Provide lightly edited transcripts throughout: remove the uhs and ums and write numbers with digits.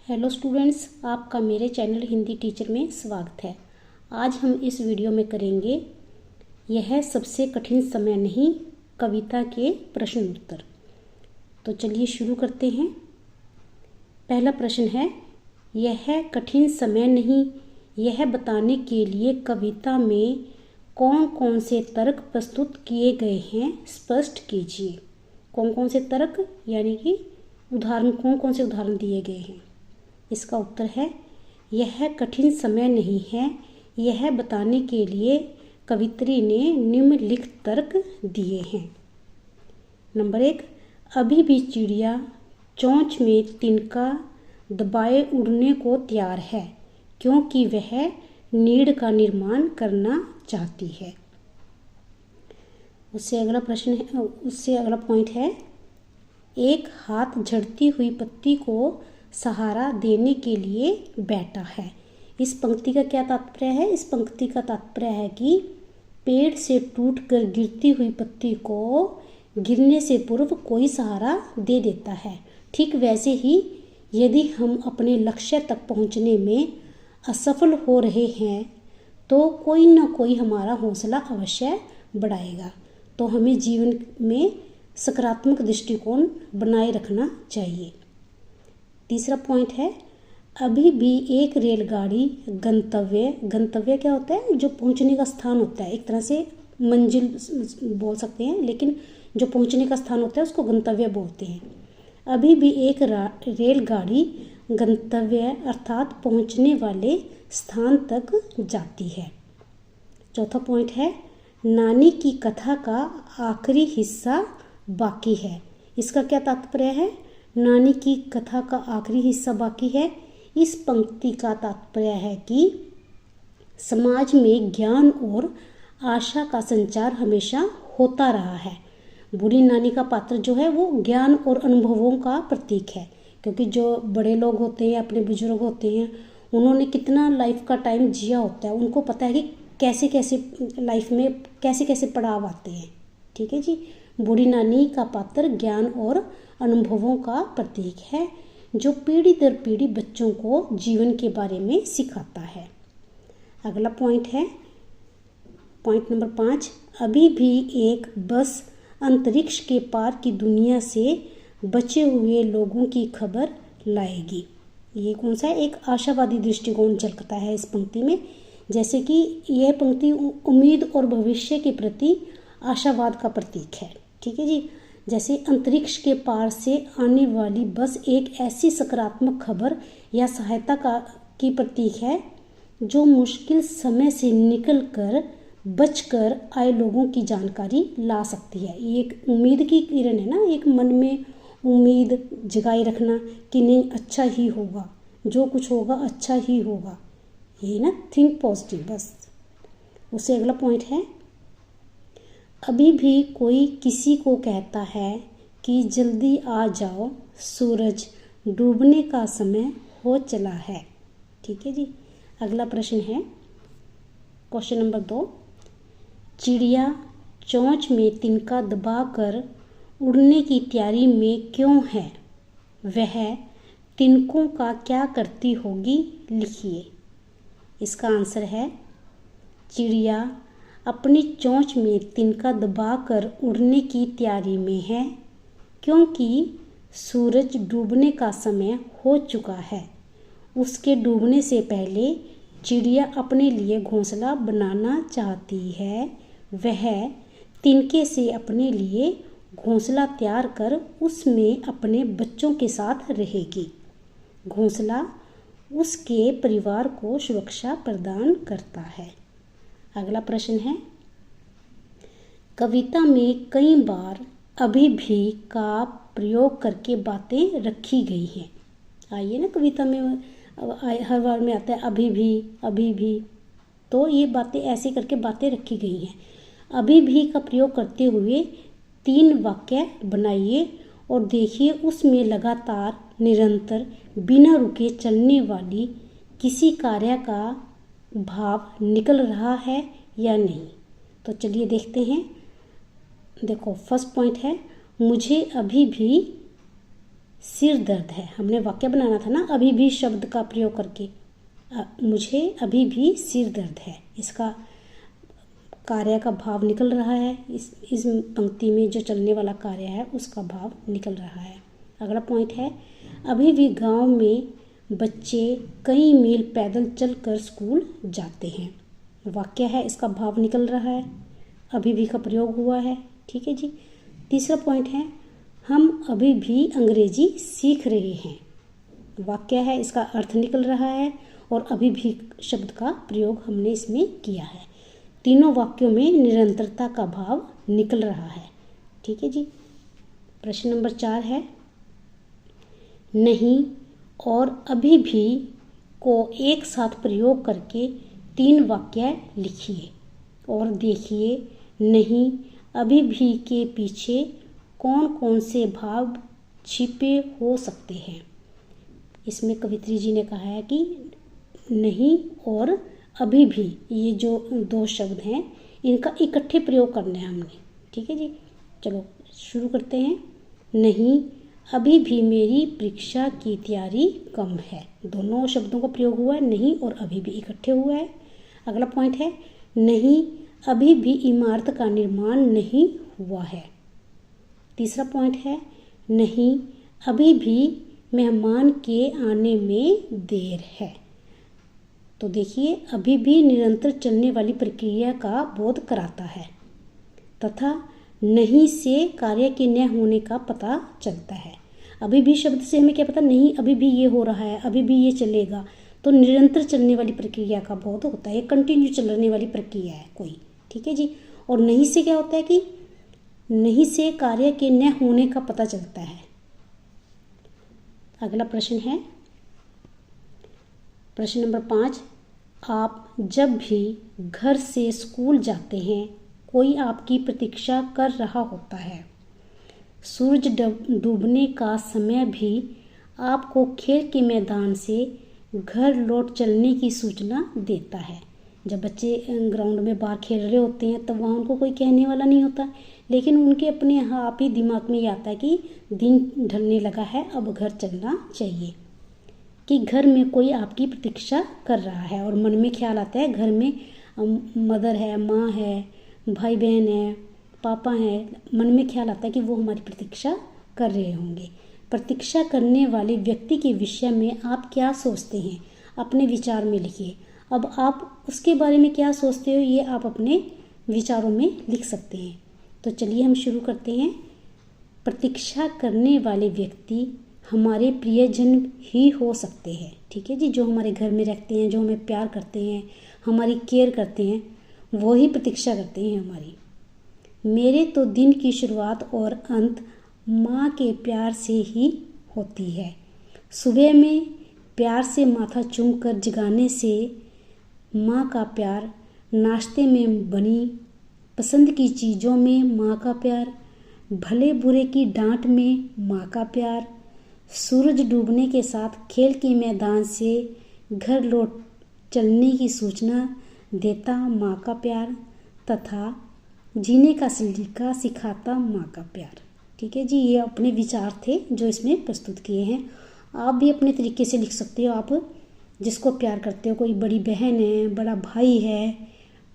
Hello students, आपका मेरे channel Hindi teacher में स्वागत है। आज हम इस वीडियो में करेंगे यह सबसे कठिन समय नहीं, कविता के प्रश्न उत्तर। तो चलिए शुरू करते हैं। पहला प्रश्न है, यह कठिन समय नहीं, यह बताने के लिए कविता में कौन कौन से तर्क प्रस्तुत किए गए हैं, स्पष्ट कीजिए। कौन कौन से तर्क यानी कि उदाहरण, कौन कौन से उदाहरण दिए गए हैं। इसका उत्तर है, यह कठिन समय नहीं है, यह बताने के लिए कवित्री ने निम्नलिखित तर्क दिए हैं। नंबर 1, अभी भी चिड़िया चोंच में तिनका दबाए उड़ने को तैयार है, क्योंकि वह नीड़ का निर्माण करना चाहती है। उससे अगला पॉइंट है, एक हाथ झड़ती हुई पत्ती को सहारा देने के लिए बैठा है। इस पंक्ति का क्या तात्पर्य है? इस पंक्ति का तात्पर्य है कि पेड़ से टूटकर गिरती हुई पत्ती को गिरने से पूर्व कोई सहारा दे देता है। ठीक वैसे ही यदि हम अपने लक्ष्य तक पहुंचने में असफल हो रहे हैं तो कोई ना कोई हमारा हौसला अवश्य बढ़ाएगा। तो हमें जीवन में सकारात्मक दृष्टिकोण बनाए रखना चाहिए। तीसरा पॉइंट है, अभी भी एक रेलगाड़ी गंतव्य क्या होता है? जो पहुंचने का स्थान होता है, एक तरह से मंजिल बोल सकते हैं, लेकिन जो पहुंचने का स्थान होता है उसको गंतव्य बोलते हैं। अभी भी एक रेलगाड़ी गंतव्य अर्थात पहुंचने वाले स्थान तक जाती है। चौथा पॉइंट है, नानी की कथा का आखिरी हिस्सा बाकी है। इसका क्या तात्पर्य है? नानी की कथा का आखिरी हिस्सा बाकी है। इस पंक्ति का तात्पर्य है कि समाज में ज्ञान और आशा का संचार हमेशा होता रहा है। बूढ़ी नानी का पात्र जो है वो ज्ञान और अनुभवों का प्रतीक है, क्योंकि जो बड़े लोग होते हैं, अपने बुजुर्ग होते हैं, उन्होंने कितना लाइफ का टाइम जिया होता है, उनको पता है कि कैसे कैसे लाइफ में कैसे कैसे पड़ाव आते हैं। ठीक है जी। बूढ़ी नानी का पात्र ज्ञान और अनुभवों का प्रतीक है, जो पीढ़ी दर पीढ़ी बच्चों को जीवन के बारे में सिखाता है। अगला पॉइंट है पॉइंट नंबर 5, अभी भी एक बस अंतरिक्ष के पार की दुनिया से बचे हुए लोगों की खबर लाएगी। ये कौन सा है? एक आशावादी दृष्टिकोण झलकता है इस पंक्ति में। जैसे कि यह पंक्ति उम्मीद और भविष्य के प्रति आशावाद का प्रतीक है। ठीक है जी। जैसे अंतरिक्ष के पार से आने वाली बस एक ऐसी सकारात्मक खबर या सहायता की प्रतीक है जो मुश्किल समय से निकलकर बचकर आए लोगों की जानकारी ला सकती है। ये एक उम्मीद की किरण है ना, एक मन में उम्मीद जगाए रखना कि नहीं, अच्छा ही होगा, जो कुछ होगा अच्छा ही होगा। ये ना, थिंक पॉजिटिव बस। उससे अगला पॉइंट है, अभी भी कोई किसी को कहता है कि जल्दी आ जाओ, सूरज डूबने का समय हो चला है। ठीक है जी। अगला प्रश्न है क्वेश्चन नंबर 2, चिड़िया चोंच में तिनका दबाकर उड़ने की तैयारी में क्यों है? वह तिनकों का क्या करती होगी? लिखिए। इसका आंसर है, चिड़िया अपनी चोंच में तिनका दबाकर उड़ने की तैयारी में है, क्योंकि सूरज डूबने का समय हो चुका है। उसके डूबने से पहले चिड़िया अपने लिए घोंसला बनाना चाहती है। वह तिनके से अपने लिए घोंसला तैयार कर उसमें अपने बच्चों के साथ रहेगी। घोंसला उसके परिवार को सुरक्षा प्रदान करता है। अगला प्रश्न है, कविता में कई बार अभी भी का प्रयोग करके बातें रखी गई हैं। आइए ना, कविता में हर बार में आता है अभी भी, तो ये बातें ऐसे करके बातें रखी गई हैं। अभी भी का प्रयोग करते हुए 3 वाक्य बनाइए और देखिए उसमें लगातार, निरंतर, बिना रुके चलने वाली किसी कार्य का भाव निकल रहा है या नहीं। तो चलिए देखते हैं। देखो, फर्स्ट पॉइंट है, मुझे अभी भी सिर दर्द है। हमने वाक्य बनाना था ना अभी भी शब्द का प्रयोग करके। मुझे अभी भी सिर दर्द है, इसका कार्य का भाव निकल रहा है। इस पंक्ति में जो चलने वाला कार्य है उसका भाव निकल रहा है। अगला पॉइंट है, अभी भी गांव में बच्चे कई मील पैदल चलकर स्कूल जाते हैं। वाक्य है, इसका भाव निकल रहा है, अभी भी का प्रयोग हुआ है। ठीक है जी। तीसरा पॉइंट है, हम अभी भी अंग्रेजी सीख रहे हैं। वाक्य है, इसका अर्थ निकल रहा है और अभी भी शब्द का प्रयोग हमने इसमें किया है। तीनों वाक्यों में निरंतरता का भाव निकल रहा है। ठीक है जी। प्रश्न नंबर 4 है, नहीं और अभी भी को एक साथ प्रयोग करके 3 वाक्य लिखिए और देखिए नहीं अभी भी के पीछे कौन कौन से भाव छिपे हो सकते हैं। इसमें कवित्री जी ने कहा है कि नहीं और अभी भी, ये जो 2 शब्द हैं इनका इकट्ठे प्रयोग करना है हमने। ठीक है जी। चलो शुरू करते हैं। नहीं अभी भी मेरी परीक्षा की तैयारी कम है। दोनों शब्दों का प्रयोग हुआ है, नहीं और अभी भी इकट्ठे हुआ है। अगला पॉइंट है, नहीं अभी भी इमारत का निर्माण नहीं हुआ है। तीसरा पॉइंट है, नहीं अभी भी मेहमान के आने में देर है। तो देखिए अभी भी निरंतर चलने वाली प्रक्रिया का बोध कराता है तथा नहीं से कार्य के न होने का पता चलता है। अभी भी शब्द से हमें क्या पता, नहीं अभी भी ये हो रहा है, अभी भी ये चलेगा, तो निरंतर चलने वाली प्रक्रिया का बोध होता है, कंटिन्यू चलने वाली प्रक्रिया है कोई। ठीक है जी। और नहीं से क्या होता है कि नहीं से कार्य के न होने का पता चलता है। अगला प्रश्न है प्रश्न नंबर 5, आप जब भी घर से स्कूल जाते हैं कोई आपकी प्रतीक्षा कर रहा होता है। सूरज डूबने का समय भी आपको खेल के मैदान से घर लौट चलने की सूचना देता है। जब बच्चे ग्राउंड में बाहर खेल रहे होते हैं तब वहाँ उनको कोई कहने वाला नहीं होता, लेकिन उनके अपने आप ही दिमाग में ये आता है कि दिन ढलने लगा है, अब घर चलना चाहिए, कि घर में कोई आपकी प्रतीक्षा कर रहा है। और मन में ख्याल आता है घर में मदर है, माँ है, भाई बहन है, पापा है, मन में ख्याल आता है कि वो हमारी प्रतीक्षा कर रहे होंगे। प्रतीक्षा करने वाले व्यक्ति के विषय में आप क्या सोचते हैं, अपने विचार में लिखिए। अब आप उसके बारे में क्या सोचते हो ये आप अपने विचारों में लिख सकते हैं। तो चलिए हम शुरू करते हैं। प्रतीक्षा करने वाले व्यक्ति हमारे प्रियजन ही हो सकते हैं। ठीक है जी। जो हमारे घर में रहते हैं, जो हमें प्यार करते हैं, हमारी केयर करते हैं, वो ही प्रतीक्षा करते हैं हमारी। मेरे तो दिन की शुरुआत और अंत माँ के प्यार से ही होती है। सुबह में प्यार से माथा चूम कर जगाने से माँ का प्यार, नाश्ते में बनी पसंद की चीज़ों में माँ का प्यार, भले बुरे की डांट में माँ का प्यार, सूरज डूबने के साथ खेल के मैदान से घर लौट चलने की सूचना देता माँ का प्यार, तथा जीने का सलीका सिखाता माँ का प्यार। ठीक है जी। ये अपने विचार थे जो इसमें प्रस्तुत किए हैं। आप भी अपने तरीके से लिख सकते हो। आप जिसको प्यार करते हो, कोई बड़ी बहन है, बड़ा भाई है,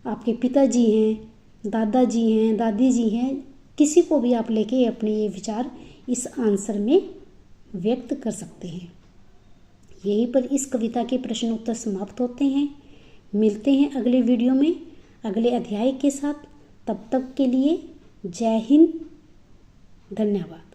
आपके पिताजी हैं, दादाजी हैं, दादी जी हैं, किसी को भी आप लेके अपने ये विचार इस आंसर में व्यक्त कर सकते हैं। यहीं पर इस कविता के प्रश्न उत्तर समाप्त होते हैं। मिलते हैं अगले वीडियो में अगले अध्याय के साथ। तब तक के लिए जय हिंद, धन्यवाद।